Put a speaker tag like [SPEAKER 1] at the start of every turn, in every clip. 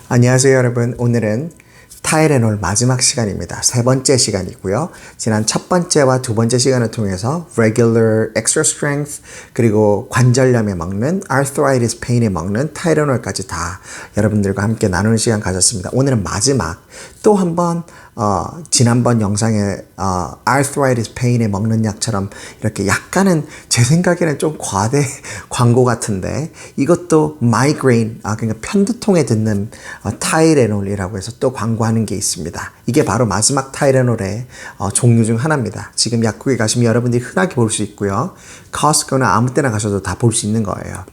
[SPEAKER 1] 안녕하세요 여러분. 오늘은 타이레놀 마지막 시간입니다. 세 번째 시간이고요. 지난 첫 번째와 두 번째 시간을 통해서 regular, extra strength, 그리고 관절염에 먹는 arthritis pain에 먹는 타이레놀까지 다 여러분들과 함께 나누는 시간 가졌습니다. 오늘은 마지막 또 한번 지난번 영상에 arthritis pain에 먹는 약처럼 이렇게 약간은 제 생각에는 좀 과대 광고 같은데 이것도 migraine, 그러니까 편두통에 듣는 타이레놀이라고 해서 또 광고하는 게 있습니다. 이게 바로 마지막 타이레놀의 종류 중 하나입니다. 지금 약국에 가시면 여러분들이 흔하게 볼 수 있고요. Costco나 아무 때나 가셔도 다 볼 수 있는 거예요.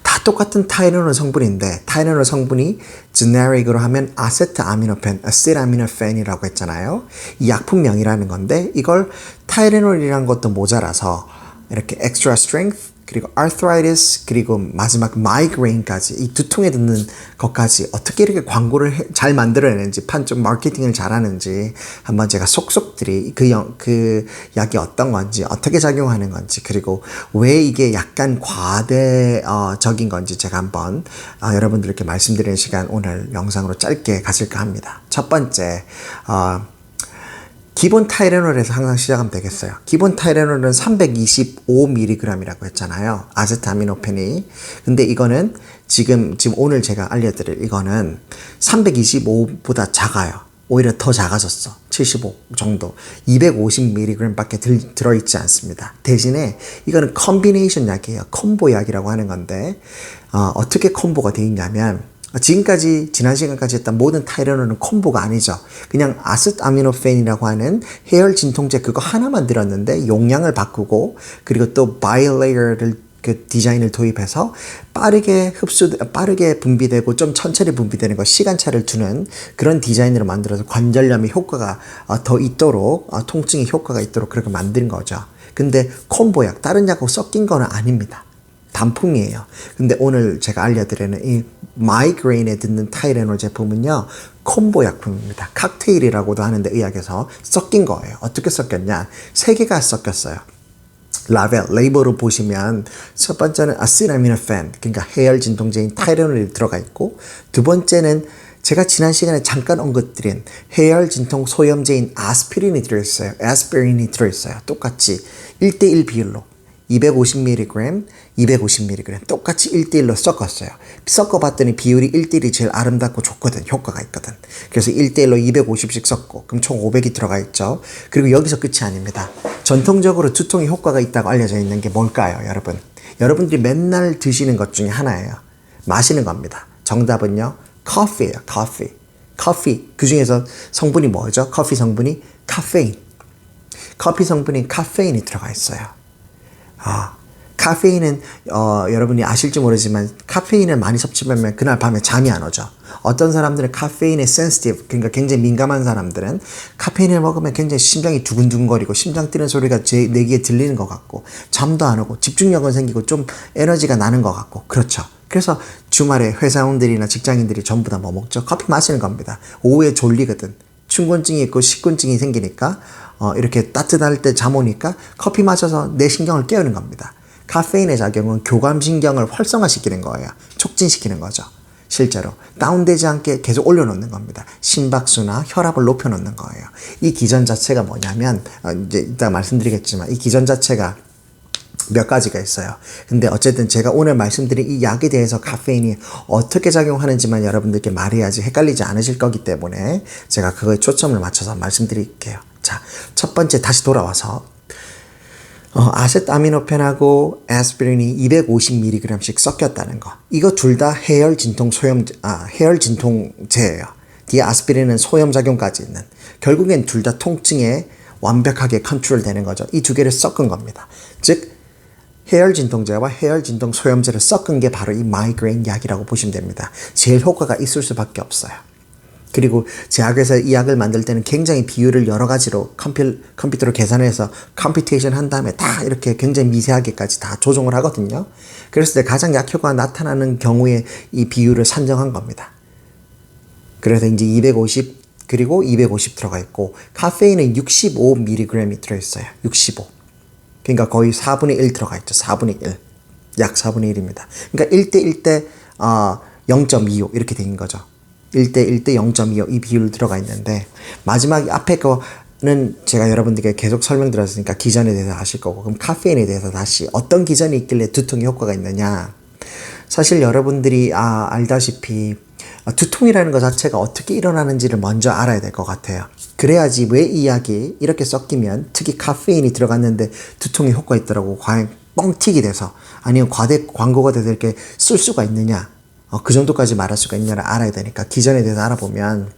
[SPEAKER 1] 다 똑같은 타이레놀 성분인데 타이레놀 성분이 제네릭으로 하면 아세트아미노펜, 아세트아미노펜이라고 했잖아요. 이 약품명이라는 건데 이걸 타이레놀이라는 것도 모자라서 이렇게 extra strength 그리고 arthritis 그리고 마지막 migraine까지 이 두통에 듣는 것까지 어떻게 이렇게 광고를 잘 만들어내는지 판쪽 마케팅을 잘하는지 한번 제가 속속들이 그 약이 어떤 건지 어떻게 작용하는 건지 그리고 왜 이게 약간 과대적인 건지 제가 한번 여러분들께 말씀드리는 시간 오늘 영상으로 짧게 가질까 합니다. 첫 번째 기본 타이레놀에서 항상 시작하면 되겠어요. 기본 타이레놀은 325mg이라고 했잖아요. 아세트아미노펜이. 근데 이거는 지금 오늘 제가 알려드릴 이거는 325보다 작아요. 오히려 더 작아졌어. 75 정도. 250mg 밖에 들어있지 않습니다. 대신에 이거는 컨비네이션 약이에요. 콤보 약이라고 하는 건데 어떻게 콤보가 되어 있냐면 지금까지 지난 시간까지 했던 모든 타이레놀은 콤보가 아니죠. 그냥 아세트아미노펜이라고 하는 해열 진통제 그거 하나만 들었는데 용량을 바꾸고 그리고 또 바이레이어를 그 디자인을 도입해서 빠르게 분비되고 좀 천천히 분비되는 거 시간차를 두는 그런 디자인으로 만들어서 관절염의 효과가 더 있도록 통증의 효과가 있도록 그렇게 만든 거죠. 근데 콤보약 다른 약하고 섞인 거는 아닙니다. 단품이에요. 근데 오늘 제가 알려드리는 이 마이그레인에 듣는 타이레놀 제품은요. 콤보 약품입니다. 칵테일이라고도 하는데 의학에서 섞인 거예요. 어떻게 섞였냐? 세 개가 섞였어요. 레이버로 보시면 첫 번째는 아세트아미노펜, 그러니까 해열 진통제인 타이레놀이 들어가 있고 두 번째는 제가 지난 시간에 잠깐 언급드린 해열 진통 소염제인 아스피린이 들어있어요. 아스피린이 들어있어요. 똑같이 1대1 비율로 250mg, 250mg 똑같이 1대1로 섞었어요. 섞어봤더니 비율이 1대1이 제일 아름답고 좋거든. 효과가 있거든. 그래서 1대1로 250씩 섞고 그럼 총 500이 들어가 있죠. 그리고 여기서 끝이 아닙니다. 전통적으로 두통에 효과가 있다고 알려져 있는 게 뭘까요, 여러분? 여러분들이 맨날 드시는 것 중에 하나예요. 마시는 겁니다. 정답은요. 커피예요. 커피. 그 중에서 성분이 뭐죠? 커피 성분이 카페인. 커피 성분인 카페인이 들어가 있어요. 카페인은 여러분이 아실지 모르지만 카페인을 많이 섭취하면 그날 밤에 잠이 안 오죠. 어떤 사람들은 카페인에 센시티브, 그러니까 굉장히 민감한 사람들은 카페인을 먹으면 굉장히 심장이 두근두근거리고 심장 뛰는 소리가 내 귀에 들리는 것 같고 잠도 안 오고 집중력은 생기고 좀 에너지가 나는 것 같고 그렇죠. 그래서 주말에 회사원들이나 직장인들이 전부 다 뭐 먹죠? 커피 마시는 겁니다. 오후에 졸리거든. 춘곤증이 있고 식곤증이 생기니까 이렇게 따뜻할 때 잠 오니까 커피 마셔서 내 신경을 깨우는 겁니다. 카페인의 작용은 교감신경을 활성화시키는 거예요. 촉진시키는 거죠. 실제로 다운되지 않게 계속 올려놓는 겁니다. 심박수나 혈압을 높여놓는 거예요. 이 기전 자체가 뭐냐면 이제 이따 말씀드리겠지만 이 기전 자체가 몇 가지가 있어요. 근데 어쨌든 제가 오늘 말씀드린 이 약에 대해서 카페인이 어떻게 작용하는지만 여러분들께 말해야지 헷갈리지 않으실 거기 때문에 제가 그거에 초점을 맞춰서 말씀드릴게요. 자, 첫 번째 다시 돌아와서 아세트아미노펜하고 아스피린이 250mg씩 섞였다는 거. 이거 둘 다 해열 진통제예요. 뒤에 아스피린은 소염작용까지 있는. 결국엔 둘 다 통증에 완벽하게 컨트롤 되는 거죠. 이 두 개를 섞은 겁니다. 즉 해열 진통제와 해열 진통 소염제를 섞은 게 바로 이 마이그레인 약이라고 보시면 됩니다. 제일 효과가 있을 수밖에 없어요. 그리고 제약회사 이 약을 만들 때는 굉장히 비율을 여러 가지로 컴퓨터로 계산해서 컴퓨테이션 한 다음에 다 이렇게 굉장히 미세하게까지 다 조정을 하거든요. 그랬을 때 가장 약효과가 나타나는 경우에 이 비율을 산정한 겁니다. 그래서 이제 250 그리고 250 들어가 있고 카페인은 65mg이 들어있어요. 65. 그러니까 거의 4분의 1 들어가 있죠. 4분의 1. 약 4분의 1입니다. 그러니까 1대1 대 0.25 이렇게 된 거죠. 1대 1대 0.25 이 비율 들어가 있는데 마지막 앞에 거는 제가 여러분들께 계속 설명드렸으니까 기전에 대해서 아실 거고 그럼 카페인에 대해서 다시 어떤 기전이 있길래 두통에 효과가 있느냐 사실 여러분들이 알다시피 두통이라는 것 자체가 어떻게 일어나는지를 먼저 알아야 될 것 같아요. 그래야지 왜 이 약이 이렇게 섞이면 특히 카페인이 들어갔는데 두통에 효과 있더라고 과연 뻥튀기 돼서 아니면 과대 광고가 돼서 이렇게 쓸 수가 있느냐 그 정도까지 말할 수가 있냐를 알아야 되니까 기전에 대해서 알아보면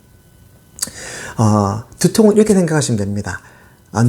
[SPEAKER 1] 두통은 이렇게 생각하시면 됩니다.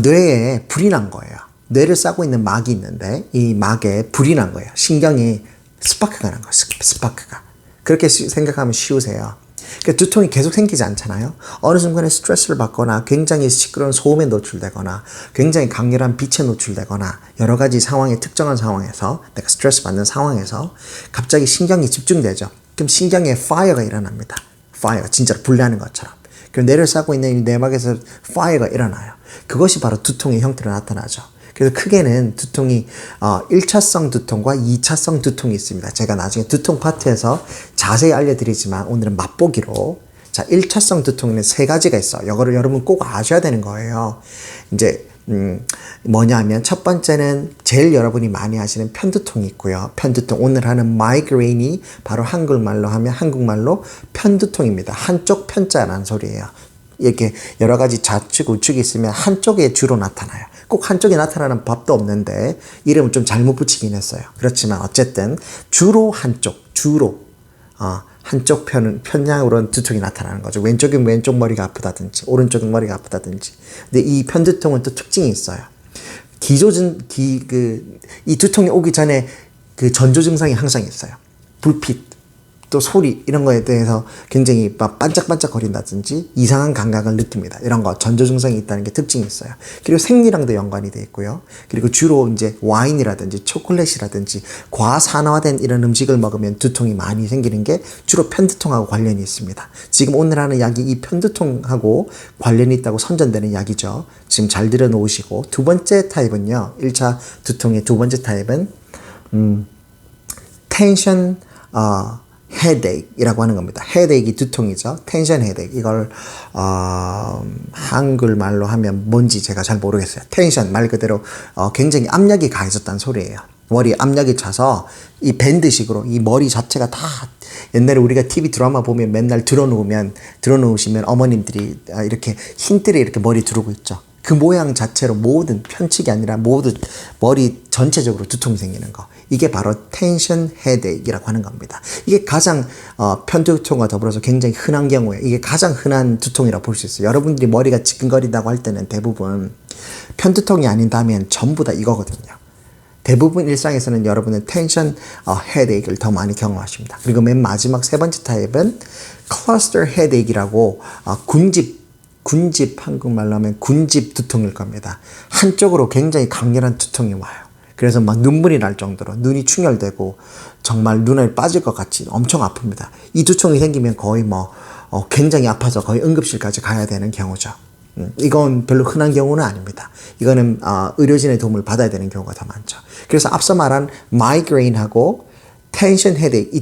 [SPEAKER 1] 뇌에 불이 난 거예요. 뇌를 싸고 있는 막이 있는데 이 막에 불이 난 거예요. 신경이 스파크가 난 거예요. 스파크가. 그렇게 생각하면 쉬우세요. 그러니까 두통이 계속 생기지 않잖아요. 어느 순간에 스트레스를 받거나 굉장히 시끄러운 소음에 노출되거나 굉장히 강렬한 빛에 노출되거나 여러 가지 상황에 특정한 상황에서 내가 스트레스 받는 상황에서 갑자기 신경이 집중되죠. 그럼 신경에 파이어가 일어납니다. 파이어가 진짜로 불나는 것처럼. 그럼 뇌를 싸고 있는 이 내막에서 파이어가 일어나요. 그것이 바로 두통의 형태로 나타나죠. 그래서 크게는 두통이 1차성 두통과 2차성 두통이 있습니다. 제가 나중에 두통 파트에서 자세히 알려드리지만 오늘은 맛보기로 자 1차성 두통에는 세 가지가 있어요. 이거를 여러분 꼭 아셔야 되는 거예요. 이제 뭐냐면 첫 번째는 제일 여러분이 많이 하시는 편두통이 있고요. 편두통 오늘 하는 마이그레인이 바로 한국말로 하면 한국말로 편두통입니다. 한쪽 편자라는 소리예요. 이렇게 여러 가지 좌측 우측이 있으면 한쪽에 주로 나타나요. 꼭 한쪽에 나타나는 법도 없는데 이름을 좀 잘못 붙이긴 했어요. 그렇지만 어쨌든 주로 한쪽 편향으로는 두통이 나타나는 거죠. 왼쪽은 왼쪽 머리가 아프다든지 오른쪽은 머리가 아프다든지. 근데 이 편두통은 또 특징이 있어요. 이 두통이 오기 전에 그 전조 증상이 항상 있어요. 불빛, 또 소리 이런 거에 대해서 굉장히 막 반짝반짝 거린다든지 이상한 감각을 느낍니다. 이런 거 전조 증상이 있다는 게 특징이 있어요. 그리고 생리랑도 연관이 돼 있고요. 그리고 주로 이제 와인이라든지 초콜릿이라든지 과산화된 이런 음식을 먹으면 두통이 많이 생기는 게 주로 편두통하고 관련이 있습니다. 지금 오늘 하는 약이 이 편두통하고 관련이 있다고 선전되는 약이죠. 지금 잘 들여놓으시고 두 번째 타입은요. 1차 두통의 두 번째 타입은 텐션 헤데이크이라고 하는 겁니다. 헤데이크이 두통이죠. 텐션 헤데이크. 이걸 한글말로 하면 뭔지 제가 잘 모르겠어요. 텐션 말 그대로 굉장히 압력이 가해졌다는 소리예요. 머리에 압력이 차서 이 밴드식으로 이 머리 자체가 다 옛날에 우리가 TV 드라마 보면 맨날 들어놓으시면 어머님들이 이렇게 흰 뜰에 이렇게 머리 두르고 있죠. 그 모양 자체로 모든 편측이 아니라 모두 머리 전체적으로 두통이 생기는 거. 이게 바로 텐션 헤데이크이라고 하는 겁니다. 이게 가장 편두통과 더불어서 굉장히 흔한 경우에 이게 가장 흔한 두통이라고 볼 수 있어요. 여러분들이 머리가 지끈거린다고 할 때는 대부분 편두통이 아닌다면 전부 다 이거거든요. 대부분 일상에서는 여러분은 텐션 헤데이크를 더 많이 경험하십니다. 그리고 맨 마지막 세 번째 타입은 클러스터 헤데이크라고 군집 한국말로 하면 군집 두통일 겁니다. 한쪽으로 굉장히 강렬한 두통이 와요. 그래서 막 눈물이 날 정도로 눈이 충혈되고 정말 눈에 빠질 것 같이 엄청 아픕니다. 이 두통이 생기면 거의 굉장히 아파서 거의 응급실까지 가야 되는 경우죠. 이건 별로 흔한 경우는 아닙니다. 이거는 의료진의 도움을 받아야 되는 경우가 더 많죠. 그래서 앞서 말한 마이그레인하고 텐션 헤데이크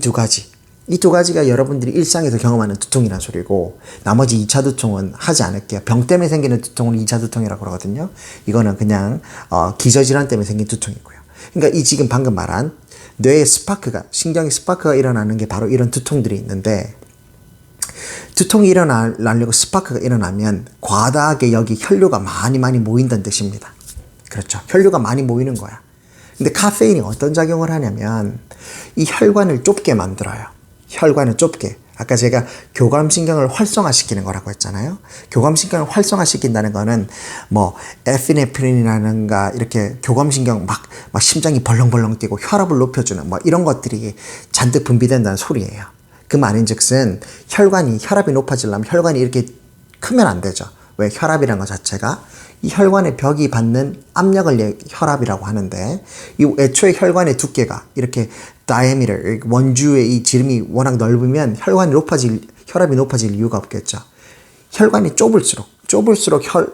[SPEAKER 1] 이 두 가지가 여러분들이 일상에서 경험하는 두통이라는 소리고 나머지 2차 두통은 하지 않을게요. 병 때문에 생기는 두통은 2차 두통이라고 그러거든요. 이거는 그냥 기저질환 때문에 생긴 두통이고요. 그러니까 이 지금 방금 말한 뇌의 신경의 스파크가 일어나는 게 바로 이런 두통들이 있는데 두통이 일어나려고 스파크가 일어나면 과다하게 여기 혈류가 많이 모인다는 뜻입니다. 그렇죠. 혈류가 많이 모이는 거야. 근데 카페인이 어떤 작용을 하냐면 이 혈관을 좁게 만들어요. 혈관을 좁게. 아까 제가 교감신경을 활성화시키는 거라고 했잖아요. 교감신경을 활성화시킨다는 거는 에피네프린이라는가 이렇게 교감신경 막 심장이 벌렁벌렁 뛰고 혈압을 높여주는 이런 것들이 잔뜩 분비된다는 소리예요. 그 말인즉슨 혈압이 높아지려면 혈관이 이렇게 크면 안 되죠. 왜? 혈압이라는 것 자체가 이 혈관의 벽이 받는 압력을 혈압이라고 하는데 이 애초에 혈관의 두께가 이렇게 diameter 원주의 이 지름이 워낙 넓으면 혈압이 높아질 이유가 없겠죠. 혈관이 좁을수록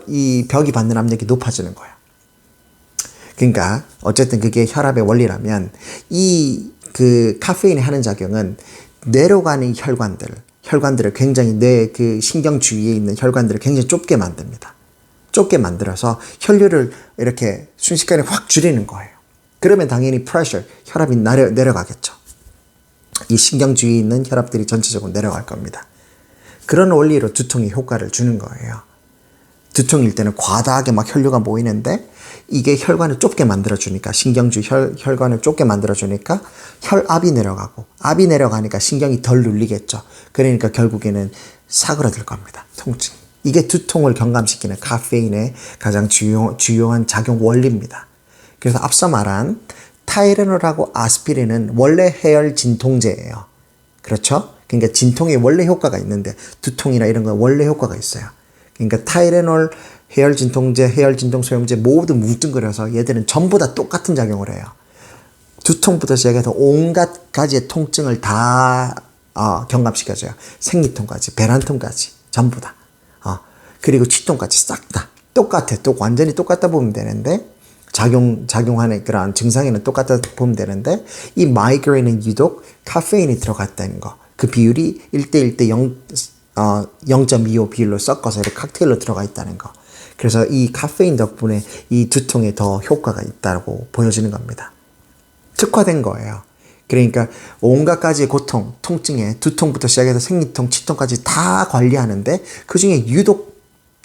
[SPEAKER 1] 이 벽이 받는 압력이 높아지는 거예요. 그러니까 어쨌든 그게 혈압의 원리라면 그 카페인이 하는 작용은 내려가는 이 혈관들을 굉장히 뇌 그 신경 주위에 있는 혈관들을 굉장히 좁게 만듭니다. 좁게 만들어서 혈류를 이렇게 순식간에 확 줄이는 거예요. 그러면 당연히 pressure, 혈압이 내려가겠죠. 이 신경 주위에 있는 혈압들이 전체적으로 내려갈 겁니다. 그런 원리로 두통이 효과를 주는 거예요. 두통일 때는 과다하게 막 혈류가 모이는데 이게 혈관을 좁게 만들어주니까 신경주 혈관을 좁게 만들어주니까 혈압이 내려가고 압이 내려가니까 신경이 덜 눌리겠죠. 그러니까 결국에는 사그러들 겁니다. 통증. 이게 두통을 경감시키는 카페인의 가장 주요한 작용 원리입니다. 그래서 앞서 말한 타이레놀하고 아스피린은 원래 해열 진통제예요. 그렇죠? 그러니까 진통에 원래 효과가 있는데 두통이나 이런 건 원래 효과가 있어요. 그러니까 타이레놀, 해열 진통제, 해열 진통 소염제 모두 뭉뚱그려서 얘들은 전부 다 똑같은 작용을 해요. 두통부터 시작해서 온갖 가지의 통증을 다 경감시켜줘요. 생리통까지, 배란통까지 전부 다. 그리고 치통까지 싹 다 똑같아. 완전히 똑같다 보면 되는데 작용하는 그런 증상에는 똑같다 보면 되는데 이 마이그레인은 유독 카페인이 들어갔다는 거. 그 비율이 1대1대 0.25 비율로 섞어서 이렇게 칵테일로 들어가 있다는 거. 그래서 이 카페인 덕분에 이 두통에 더 효과가 있다고 보여지는 겁니다. 특화된 거예요. 그러니까 온갖 가지의 고통, 통증에 두통부터 시작해서 생리통, 치통까지 다 관리하는데 그중에 유독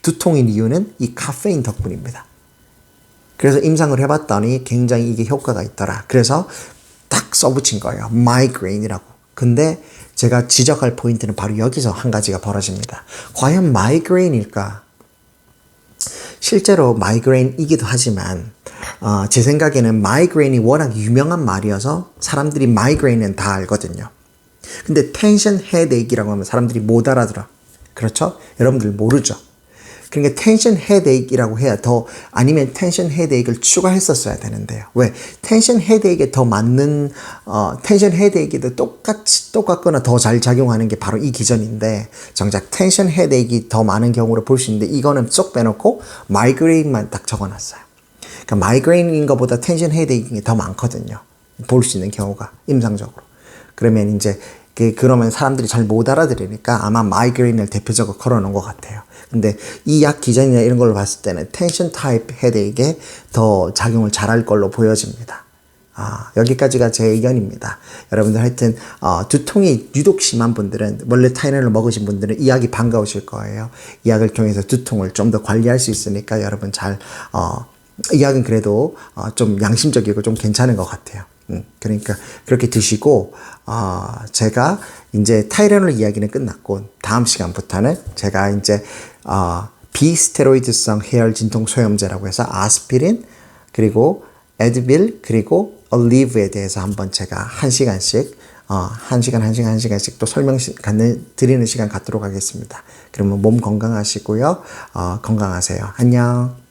[SPEAKER 1] 두통인 이유는 이 카페인 덕분입니다. 그래서 임상을 해봤더니 굉장히 이게 효과가 있더라. 그래서 딱 써붙인 거예요. 마이그레인이라고. 근데 제가 지적할 포인트는 바로 여기서 한 가지가 벌어집니다. 과연 마이그레인일까? 실제로 마이그레인이기도 하지만 제 생각에는 마이그레인이 워낙 유명한 말이어서 사람들이 마이그레인은 다 알거든요. 근데 텐션 헤드에이크라고 하면 사람들이 못 알아들어. 그렇죠? 여러분들 모르죠? 그러니까 텐션 헤드에이크라고 해야 아니면 텐션 헤드에이크를 추가했었어야 되는데요. 왜? 텐션 헤드에이크에 더 맞는 텐션 헤드에이크도 똑같거나 더 잘 작용하는 게 바로 이 기전인데 정작 텐션 헤드에이크가 더 많은 경우를 볼 수 있는데 이거는 쏙 빼놓고 마이그레인만 딱 적어놨어요. 그러니까 마이그레인인 것보다 텐션 헤드에이크가 더 많거든요. 볼 수 있는 경우가 임상적으로. 그러면 이제 그러면 사람들이 잘 못 알아들으니까 아마 마이그레인을 대표적으로 걸어놓은 것 같아요. 근데 이 약 기전이나 이런 걸로 봤을 때는 텐션 타입 헤드에이크에 더 작용을 잘할 걸로 보여집니다. 여기까지가 제 의견입니다. 여러분들 하여튼 두통이 유독 심한 분들은 원래 타이레놀을 먹으신 분들은 이 약이 반가우실 거예요. 이 약을 통해서 두통을 좀 더 관리할 수 있으니까 여러분 이 약은 그래도 좀 양심적이고 좀 괜찮은 것 같아요. 그러니까 그렇게 드시고 제가 이제 타이레놀 이야기는 끝났고 다음 시간부터는 제가 이제 비스테로이드성 해열 진통 소염제라고 해서 아스피린 그리고 에드빌 그리고 올리브에 대해서 한번 제가 한 시간씩 또 드리는 시간 갖도록 하겠습니다. 그러면 몸 건강하시고요. 건강하세요. 안녕.